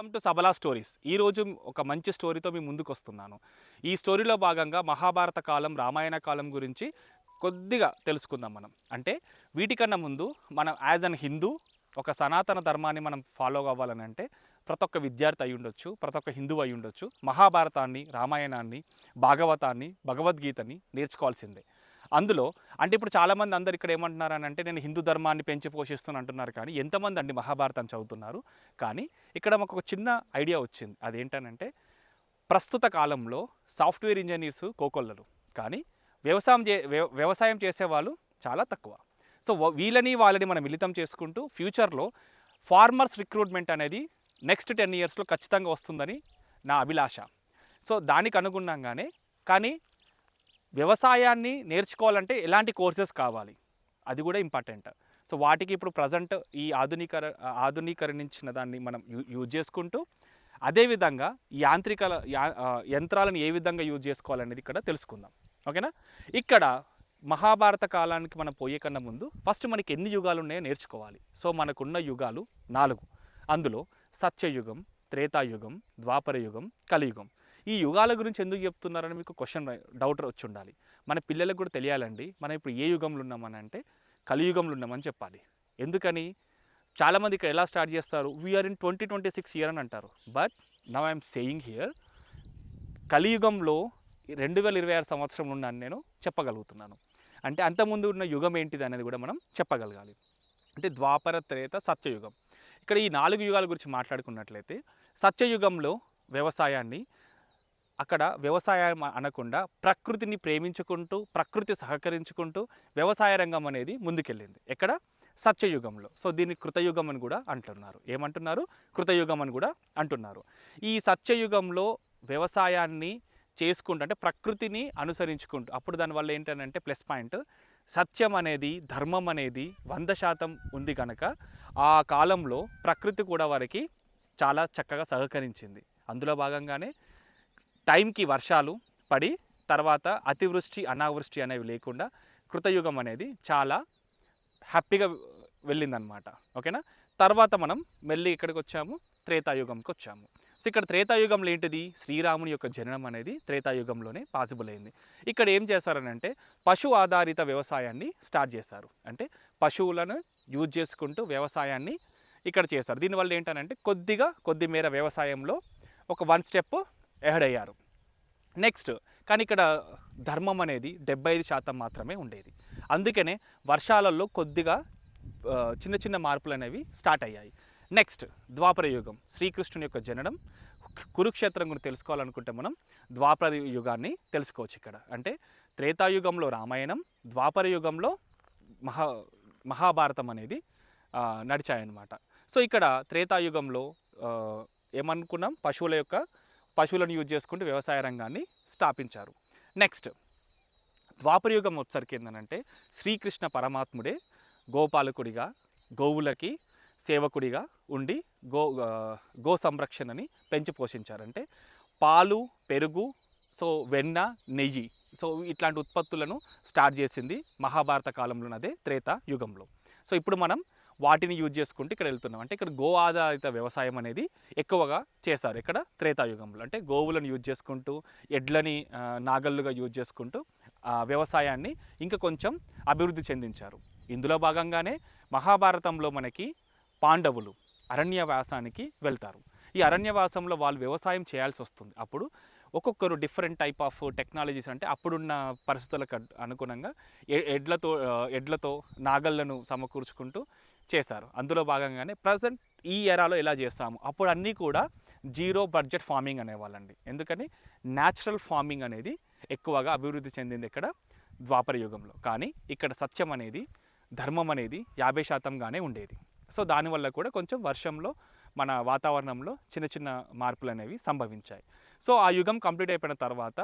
Welcome to సబలా stories. ఈరోజు ఒక మంచి స్టోరీతో మీ ముందుకు వస్తున్నాను. ఈ స్టోరీలో భాగంగా మహాభారత కాలం, రామాయణ కాలం గురించి కొద్దిగా తెలుసుకుందాం మనం. అంటే వీటికన్నా ముందు మనం యాజ్ అన్ హిందూ ఒక సనాతన ధర్మాన్ని మనం ఫాలో అవ్వాలని అంటే ప్రతి ఒక్క విద్యార్థి అయి ఉండొచ్చు, ప్రతి ఒక్క హిందువు అయి ఉండొచ్చు, మహాభారతాన్ని, రామాయణాన్ని, భాగవతాన్ని, భగవద్గీతని నేర్చుకోవాల్సిందే. అందులో అంటే ఇప్పుడు చాలామంది అందరు ఇక్కడ ఏమంటున్నారు అని అంటే నేను హిందూ ధర్మాన్ని పెంచి పోషిస్తున్నాను అంటున్నారు, కానీ ఎంతమంది అండి మహాభారతం చదువుతున్నారు? కానీ ఇక్కడ మాకు ఒక చిన్న ఐడియా వచ్చింది. అదేంటనంటే ప్రస్తుత కాలంలో సాఫ్ట్వేర్ ఇంజనీర్స్ కోకొల్లలు, కానీ వ్యవసాయం చేసేవాళ్ళు చాలా తక్కువ. సో వీళ్ళని వాళ్ళని మనం మిళితం చేసుకుంటూ ఫ్యూచర్లో ఫార్మర్స్ రిక్రూట్మెంట్ అనేది నెక్స్ట్ 10 ఇయర్స్లో ఖచ్చితంగా వస్తుందని నా అభిలాష. సో దానికి అనుగుణంగానే కానీ వ్యవసాయాన్ని నేర్చుకోవాలంటే ఎలాంటి కోర్సెస్ కావాలి, అది కూడా ఇంపార్టెంట్. సో వాటికి ఇప్పుడు ప్రజెంట్ ఈ ఆధునీకరించిన దాన్ని మనం యూజ్ చేసుకుంటూ అదేవిధంగా యంత్రాలను ఏ విధంగా యూజ్ చేసుకోవాలనేది ఇక్కడ తెలుసుకుందాం. ఓకేనా? ఇక్కడ మహాభారత కాలానికి మనం పోయే కన్నా ముందు ఫస్ట్ మనకి ఎన్ని యుగాలు ఉన్నాయో నేర్చుకోవాలి. సో మనకున్న యుగాలు 4. అందులో సత్యయుగం, త్రేతాయుగం, ద్వాపర యుగం, కలియుగం. ఈ యుగాల గురించి ఎందుకు చెప్తున్నారని మీకు డౌట్ వచ్చి ఉండాలి. మన పిల్లలకు కూడా తెలియాలండి, మనం ఇప్పుడు ఏ యుగంలో ఉన్నామని అంటే కలియుగంలో ఉన్నామని చెప్పాలి. ఎందుకని చాలామంది ఇక్కడ ఎలా స్టార్ట్ చేస్తారు, వీఆర్ ఇన్ 2026 ఇయర్ అని అంటారు. But now I'm saying here కలియుగంలో 2026 సంవత్సరంలో ఉన్నాను నేను చెప్పగలుగుతున్నాను. అంటే అంతకుముందు ఉన్న యుగం ఏంటిది అనేది కూడా మనం చెప్పగలగాలి. అంటే ద్వాపర, త్రేత, సత్యయుగం. ఇక్కడ ఈ 4 యుగాల గురించి మాట్లాడుకున్నట్లయితే సత్యయుగంలో వ్యవసాయాన్ని, అక్కడ వ్యవసాయం అనకుండా ప్రకృతిని ప్రేమించుకుంటూ, ప్రకృతి సహకరించుకుంటూ వ్యవసాయ రంగం అనేది ముందుకెళ్ళింది. ఎక్కడ? సత్యయుగంలో. సో దీన్ని కృతయుగం అని కూడా అంటున్నారు. ఏమంటున్నారు? కృతయుగం అని కూడా అంటున్నారు. ఈ సత్యయుగంలో వ్యవసాయాన్ని చేసుకుంటూ అంటే ప్రకృతిని అనుసరించుకుంటూ, అప్పుడు దానివల్ల ఏంటంటే ప్లస్ పాయింట్, సత్యం అనేది, ధర్మం అనేది 100% ఉంది కనుక ఆ కాలంలో ప్రకృతి కూడా వారికి చాలా చక్కగా సహకరించింది. అందులో భాగంగానే టైంకి వర్షాలు పడి తర్వాత అతివృష్టి అనావృష్టి అనేవి లేకుండా కృతయుగం అనేది చాలా హ్యాపీగా వెళ్ళిందనమాట. ఓకేనా? తర్వాత మనం మళ్ళీ ఇక్కడికి వచ్చాము, త్రేతాయుగంకి వచ్చాము. సో ఇక్కడ త్రేతాయుగంలో ఏంటిది, శ్రీరాముని యొక్క జననం అనేది త్రేతాయుగంలోనే పాసిబుల్ అయింది. ఇక్కడ ఏం చేశారని అంటే పశు ఆధారిత వ్యవసాయాన్ని స్టార్ట్ చేశారు. అంటే పశువులను యూజ్ చేసుకుంటూ వ్యవసాయాన్ని ఇక్కడ చేశారు. దీనివల్ల ఏంటనంటే కొద్ది మేర వ్యవసాయంలో ఒక 1 స్టెప్ ఎహెడ్ అయ్యారు. నెక్స్ట్ కానీ ఇక్కడ ధర్మం అనేది 75% మాత్రమే ఉండేది. అందుకనే వర్షాలలో కొద్దిగా చిన్న చిన్న మార్పులు అనేవి స్టార్ట్ అయ్యాయి. నెక్స్ట్ ద్వాపర యుగం, శ్రీకృష్ణుని యొక్క జననం. కురుక్షేత్రం గురించి తెలుసుకోవాలనుకుంటే మనం ద్వాపర యుగాన్ని తెలుసుకోవచ్చు ఇక్కడ. అంటే త్రేతాయుగంలో రామాయణం, ద్వాపర యుగంలో మహాభారతం అనేది నడిచాయన్నమాట. సో ఇక్కడ త్రేతాయుగంలో ఏమనుకున్నాం, పశువులను యూజ్ చేసుకుంటూ వ్యవసాయ రంగాన్ని స్థాపించారు. నెక్స్ట్ ద్వాపరయుగం వచ్చరికి ఏంటంటే శ్రీకృష్ణ పరమాత్ముడే గోపాలకుడిగా, గోవులకి సేవకుడిగా ఉండి గో సంరక్షణని పెంచి పోషించారంటే పాలు, పెరుగు, సో వెన్న, నెయ్యి, సో ఇట్లాంటి ఉత్పత్తులను స్టార్ట్ చేసింది మహాభారత కాలంలోనదే త్రేతాయుగంలో. సో ఇప్పుడు మనం వాటిని యూజ్ చేసుకుంటూ ఇక్కడ వెళ్తున్నాం. అంటే ఇక్కడ గో ఆధారిత వ్యవసాయం అనేది ఎక్కువగా చేశారు ఇక్కడ త్రేతాయుగంలో. అంటే గోవులను యూజ్ చేసుకుంటూ, ఎడ్లని నాగళ్ళుగా యూజ్ చేసుకుంటూ వ్యవసాయాన్ని ఇంకా కొంచెం అభివృద్ధి చెందించారు. ఇందులో భాగంగానే మహాభారతంలో మనకి పాండవులు అరణ్యవాసానికి వెళ్తారు. ఈ అరణ్యవాసంలో వాళ్ళు వ్యవసాయం చేయాల్సి వస్తుంది. అప్పుడు ఒక్కొక్కరు డిఫరెంట్ టైప్ ఆఫ్ టెక్నాలజీస్, అంటే అప్పుడున్న పరిస్థితులకు అనుగుణంగా ఎడ్లతో నాగళ్లను సమకూర్చుకుంటూ చేశారు. అందులో భాగంగానే ప్రజెంట్ ఈ ఎరాలో ఎలా చేస్తాము, అప్పుడు అన్నీ కూడా 0 బడ్జెట్ ఫార్మింగ్ అనేవాళ్ళండి. ఎందుకని న్యాచురల్ ఫార్మింగ్ అనేది ఎక్కువగా అభివృద్ధి చెందింది ఇక్కడ ద్వాపర యుగంలో. కానీ ఇక్కడ సత్యం అనేది, ధర్మం అనేది 50%గానే ఉండేది. సో దానివల్ల కూడా కొంచెం వర్షంలో, మన వాతావరణంలో చిన్న చిన్న మార్పులు అనేవి సంభవించాయి. సో ఆ యుగం కంప్లీట్ అయిపోయిన తర్వాత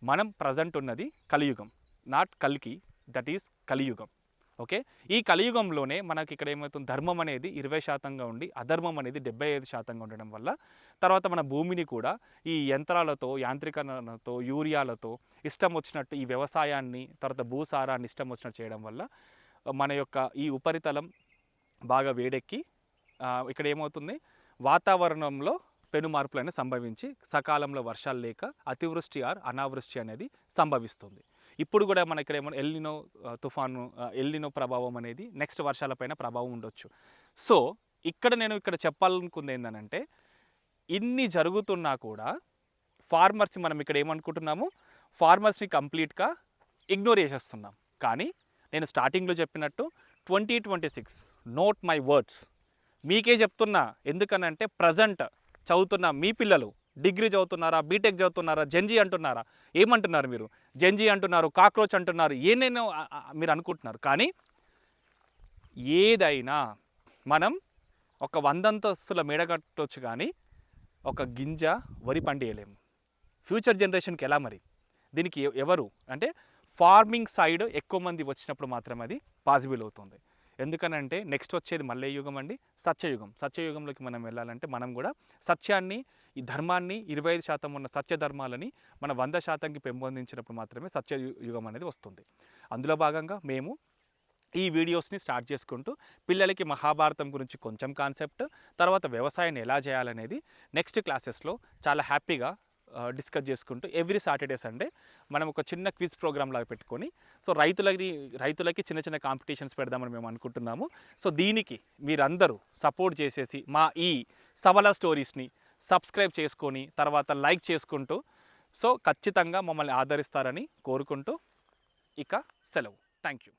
మనం ప్రజెంట్ ఉన్నది కలియుగం, నాట్ కల్కి, దట్ ఈస్ కలియుగం. ఓకే, ఈ కలియుగంలోనే మనకి ఇక్కడ ఏమవుతుంది, ధర్మం అనేది 20%గా ఉండి అధర్మం అనేది 75%గా ఉండడం వల్ల తర్వాత మన భూమిని కూడా ఈ యంత్రాలతో, యాంత్రికరణతో, యూరియాలతో ఇష్టం వచ్చినట్టు ఈ వ్యవసాయాన్ని, తర్వాత భూసారాన్ని ఇష్టం వచ్చినట్టు చేయడం వల్ల మన యొక్క ఈ ఉపరితలం బాగా వేడెక్కి ఇక్కడ ఏమవుతుంది, వాతావరణంలో పెను మార్పులైన సంభవించి సకాలంలో వర్షాలు లేక అతివృష్టి ఆర్ అనావృష్టి అనేది సంభవిస్తుంది. ఇప్పుడు కూడా మన ఇక్కడ ఏమో ఎల్నినో తుఫాను ఎల్నినో ప్రభావం అనేది నెక్స్ట్ వర్షాలపైన ప్రభావం ఉండొచ్చు. సో నేను ఇక్కడ చెప్పాలనుకుంది ఏంటంటే ఇన్ని జరుగుతున్నా కూడా ఫార్మర్స్ మనం ఇక్కడ ఏమనుకుంటున్నాము, ఫార్మర్స్ని కంప్లీట్గా ఇగ్నోర్ చేసేస్తున్నాం. కానీ నేను స్టార్టింగ్లో చెప్పినట్టు 2026 నోట్ మై వర్డ్స్ మీకే చెప్తున్నా. ఎందుకనంటే ప్రజెంట్ చదువుతున్న మీ పిల్లలు డిగ్రీ చదువుతున్నారా, బీటెక్ చదువుతున్నారా, జెన్జీ అంటున్నారా, ఏమంటున్నారు మీరు? జెన్జీ అంటున్నారు, కాక్రోచ్ అంటున్నారు, ఏనేనో మీరు అనుకుంటున్నారు. కానీ ఏదైనా మనం ఒక 100 అంతస్తుల మేడ కట్టవచ్చు కానీ ఒక గింజ వరి పండియలేము. ఫ్యూచర్ జనరేషన్కి ఎలా మరి? దీనికి ఎవరు అంటే ఫార్మింగ్ సైడ్ ఎక్కువ మంది వచ్చినప్పుడు మాత్రమే అది పాసిబుల్ అవుతుంది. ఎందుకనంటే నెక్స్ట్ వచ్చేది మళ్ళీ యుగం అండి, సత్యయుగం. సత్యయుగంలోకి మనం వెళ్ళాలంటే మనం కూడా సత్యాన్ని, ఈ ధర్మాన్ని 25% ఉన్న సత్య ధర్మాలని మన 100%కి పెంపొందించినప్పుడు మాత్రమే సత్యయుగం అనేది వస్తుంది. అందులో భాగంగా మేము ఈ వీడియోస్ని స్టార్ట్ చేసుకుంటూ పిల్లలకి మహాభారతం గురించి కొంచెం కాన్సెప్ట్, తర్వాత వ్యవసాయాన్ని ఎలా చేయాలనేది నెక్స్ట్ క్లాసెస్లో చాలా హ్యాపీగా డిస్కస్ చేసుకుంటూ ఎవ్రీ సాటర్డే సండే మనం ఒక చిన్న క్విజ్ ప్రోగ్రామ్ లాగా పెట్టుకొని సో రైతులకి చిన్న చిన్న కాంపిటీషన్స్ పెడదామని మేము అనుకుంటున్నాము. సో దీనికి మీరందరూ సపోర్ట్ చేసేసి మా ఈ సవల స్టోరీస్ని సబ్స్క్రైబ్ చేసుకొని తర్వాత లైక్ చేసుకుంటూ సో ఖచ్చితంగా మమ్మల్ని ఆదరిస్తారని కోరుకుంటూ ఇక సెలవు. Thank you.